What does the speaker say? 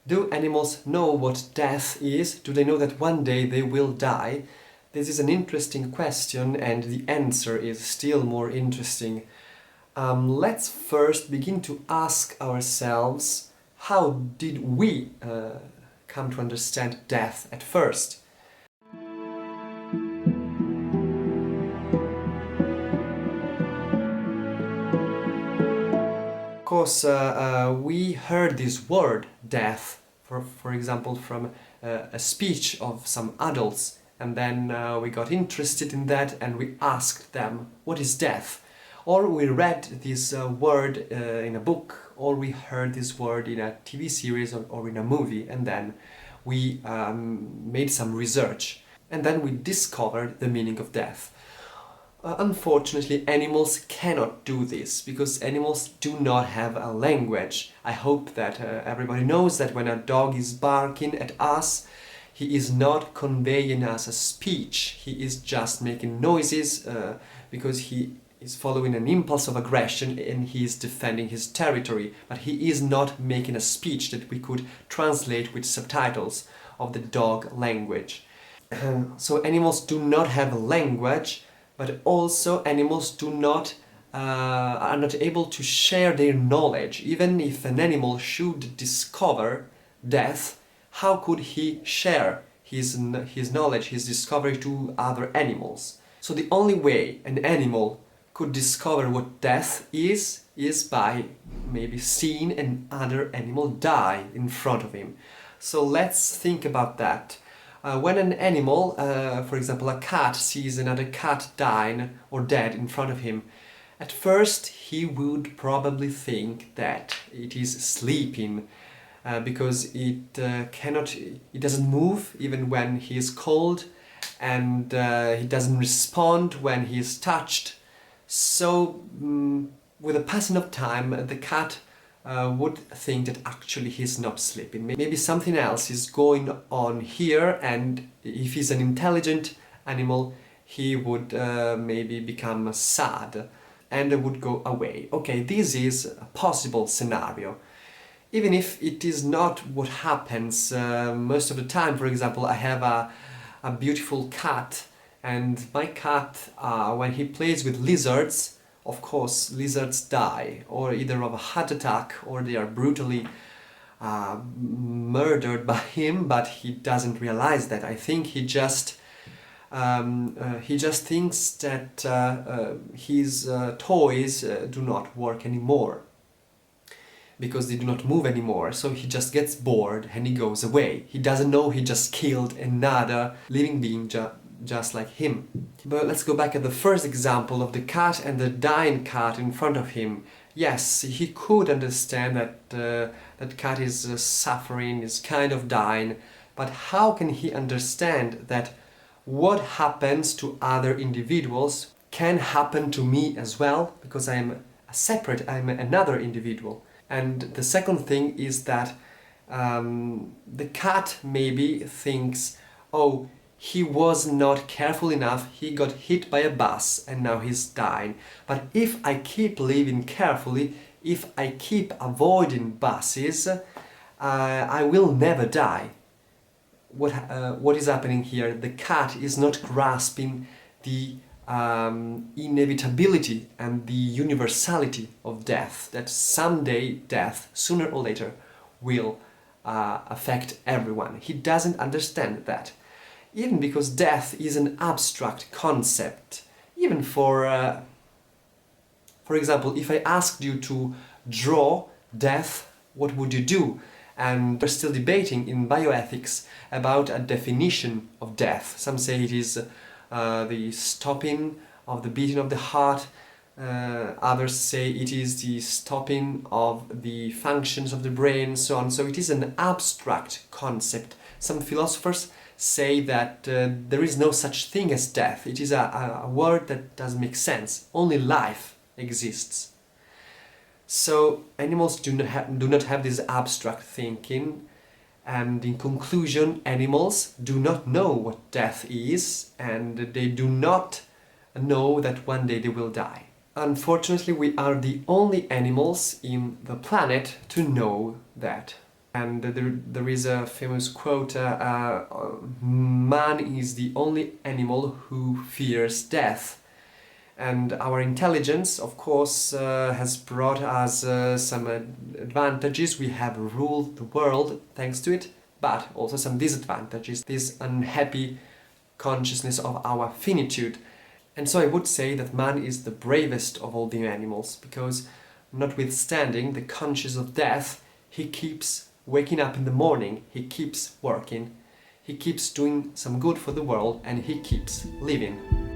Do animals know what death is? Do they know that one day they will die? This is an interesting question, and the answer is still more interesting. Let's first begin to ask ourselves, how did we come to understand death at first? Of course, we heard this word, death, for example, from a speech of some adults, and then we got interested in that and we asked them, what is death? Or we read this word in a book, or we heard this word in a TV series or in a movie, and then we made some research, and then we discovered the meaning of death. Unfortunately, animals cannot do this because animals do not have a language. I hope that everybody knows that when a dog is barking at us, he is not conveying us a speech. He is just making noises because he is following an impulse of aggression and he is defending his territory. But he is not making a speech that we could translate with subtitles of the dog language. So animals do not have a language, but also animals are not able to share their knowledge. Even if an animal should discover death, how could he share his knowledge, his discovery to other animals? So the only way an animal could discover what death is by maybe seeing another animal die in front of him. So let's think about that. When an animal, for example a cat, sees another cat dying or dead in front of him, at first he would probably think that it is sleeping because it doesn't move even when he is cold, and he doesn't respond when he is touched. So with the passing of time, the cat would think that actually he's not sleeping. Maybe something else is going on here, and if he's an intelligent animal, he would maybe become sad and would go away. Okay, this is a possible scenario. Even if it is not what happens most of the time. For example, I have a beautiful cat, and my cat, when he plays with lizards, of course, lizards die, or either of a heart attack, or they are brutally murdered by him, but he doesn't realize that. I think he just thinks that his toys do not work anymore, because they do not move anymore, so he just gets bored and he goes away. He doesn't know he just killed another living being just like him. But let's go back at the first example of the cat and the dying cat in front of him. Yes, he could understand that that cat is suffering, is kind of dying, but how can he understand that what happens to other individuals can happen to me as well, because I'm another individual? And the second thing is that the cat maybe thinks, oh, he was not careful enough, he got hit by a bus and now he's dying. But if I keep living carefully, if I keep avoiding buses, I will never die. What is happening here? The cat is not grasping the inevitability and the universality of death, that someday death, sooner or later, will affect everyone. He doesn't understand that. Even because death is an abstract concept. Even for example, if I asked you to draw death, what would you do? And we're still debating in bioethics about a definition of death. Some say it is the stopping of the beating of the heart. Others say it is the stopping of the functions of the brain, and so on. So it is an abstract concept. Some philosophers say that there is no such thing as death. It is a word that doesn't make sense. Only life exists. So animals do not have this abstract thinking, and in conclusion, animals do not know what death is, and they do not know that one day they will die. Unfortunately, we are the only animals in the planet to know that. And there is a famous quote, man is the only animal who fears death. And our intelligence, of course, has brought us some advantages. We have ruled the world thanks to it, but also some disadvantages. This unhappy consciousness of our finitude. And so I would say that man is the bravest of all the animals, because notwithstanding the conscious of death, he keeps waking up in the morning, he keeps working, he keeps doing some good for the world, and he keeps living.